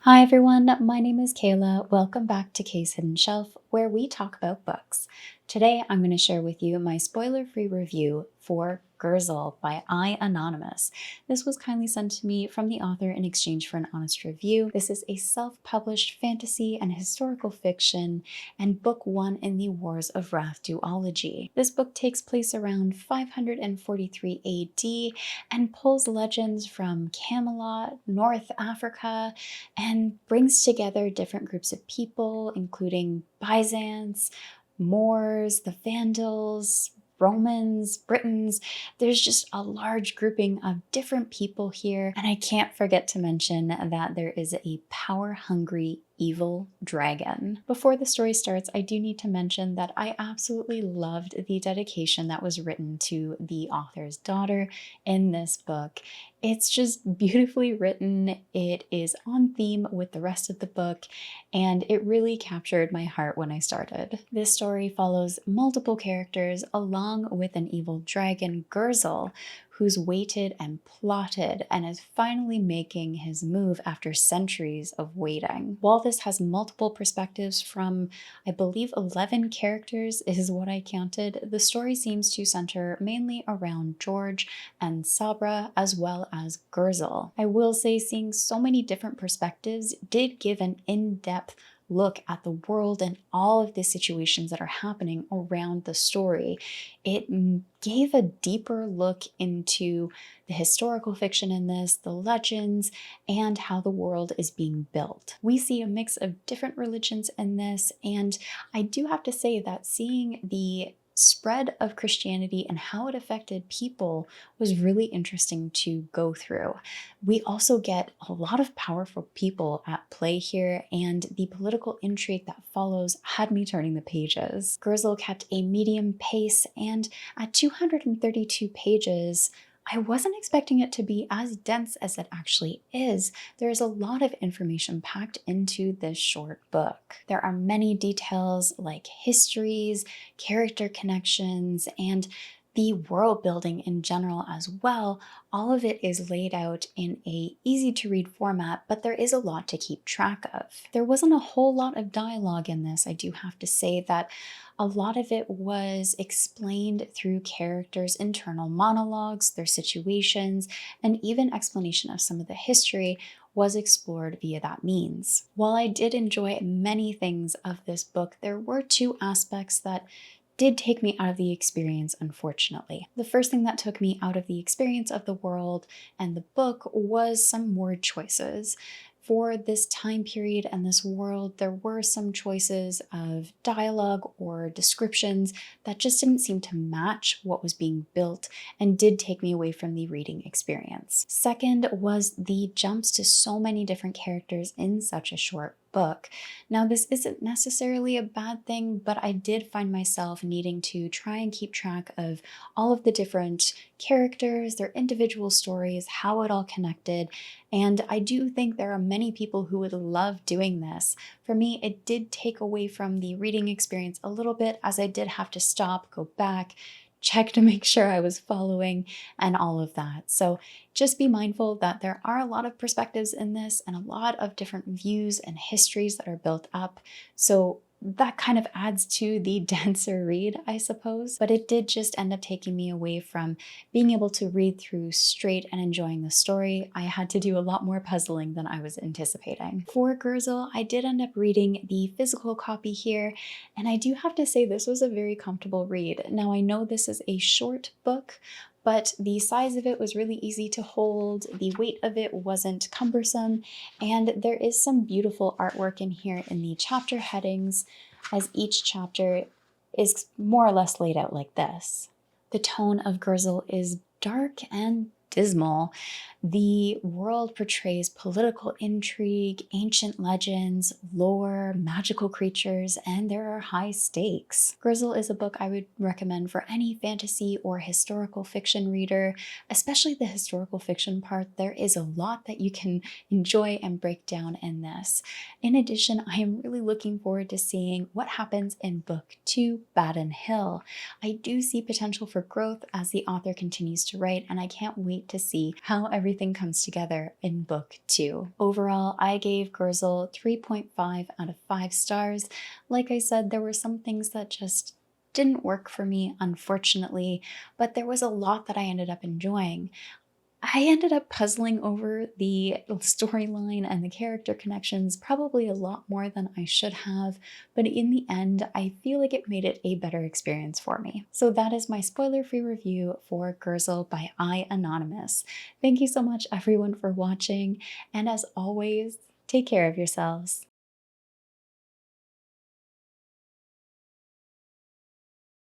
Hi everyone, my name is Kayla. Welcome back to Kay's Hidden Shelf, where we talk about books. Today I'm going to share with you my spoiler-free review for Gurzil by I.Anonymous. This was kindly sent to me from the author in exchange for an honest review. This is a self-published fantasy and historical fiction and book one in the Wars of Wrath duology. This book takes place around 543 AD and pulls legends from Camelot, North Africa, and brings together different groups of people, including Byzants, Moors, the Vandals, Romans, Britons. There's just a large grouping of different people here. And I can't forget to mention that there is a power-hungry evil dragon. Before the story starts, I do need to mention that I absolutely loved the dedication that was written to the author's daughter in this book. It's just beautifully written. It is on theme with the rest of the book, and it really captured my heart when I started. This story follows multiple characters along with an evil dragon, Gurzil, who's waited and plotted and is finally making his move after centuries of waiting. While this has multiple perspectives from, I believe, 11 characters is what I counted, the story seems to center mainly around George and Sabra as well as Gurzil. I will say seeing so many different perspectives did give an in-depth look at the world and all of the situations that are happening around the story. It gave a deeper look into the historical fiction in this, the legends, and how the world is being built. We see a mix of different religions in this, and I do have to say that seeing the spread of Christianity and how it affected people was really interesting to go through. We also get a lot of powerful people at play here, and the political intrigue that follows had me turning the pages. Gurzil kept a medium pace, and at 232 pages, I wasn't expecting it to be as dense as it actually is. There's a lot of information packed into this short book. There are many details like histories, character connections, and the world building in general as well. All of it is laid out in a easy to read format, but there is a lot to keep track of. There wasn't a whole lot of dialogue in this. I do have to say that a lot of it was explained through characters' internal monologues, their situations, and even explanation of some of the history was explored via that means. While I did enjoy many things of this book, there were two aspects that did take me out of the experience, unfortunately. The first thing that took me out of the experience of the world and the book was some word choices. For this time period and this world, there were some choices of dialogue or descriptions that just didn't seem to match what was being built and did take me away from the reading experience. Second was the jumps to so many different characters in such a short book. Now, this isn't necessarily a bad thing, but I did find myself needing to try and keep track of all of the different characters, their individual stories, how it all connected, and I do think there are many people who would love doing this. For me, it did take away from the reading experience a little bit, as I did have to stop, go back, check to make sure I was following, and all of that. So just be mindful that there are a lot of perspectives in this and a lot of different views and histories that are built up. So that kind of adds to the denser read, I suppose, but it did just end up taking me away from being able to read through straight and enjoying the story. I had to do a lot more puzzling than I was anticipating. For Gurzil, I did end up reading the physical copy here, and I do have to say this was a very comfortable read. Now, I know this is a short book, but the size of it was really easy to hold, the weight of it wasn't cumbersome, and there is some beautiful artwork in here in the chapter headings, as each chapter is more or less laid out like this. The tone of Gurzil is dark and dismal. The world portrays political intrigue, ancient legends, lore, magical creatures, and there are high stakes. Gurzil is a book I would recommend for any fantasy or historical fiction reader, especially the historical fiction part. There is a lot that you can enjoy and break down in this. In addition, I am really looking forward to seeing what happens in book 2, Baden Hill. I do see potential for growth as the author continues to write, and I can't wait wait to see how everything comes together in book 2. Overall, I gave Gurzil 3.5 out of 5 stars. Like I said, there were some things that just didn't work for me, unfortunately, but there was a lot that I ended up enjoying. I ended up puzzling over the storyline and the character connections probably a lot more than I should have, but in the end, I feel like it made it a better experience for me. So that is my spoiler-free review for Gurzil by I.Anonymous. Thank you so much everyone for watching, and as always, take care of yourselves.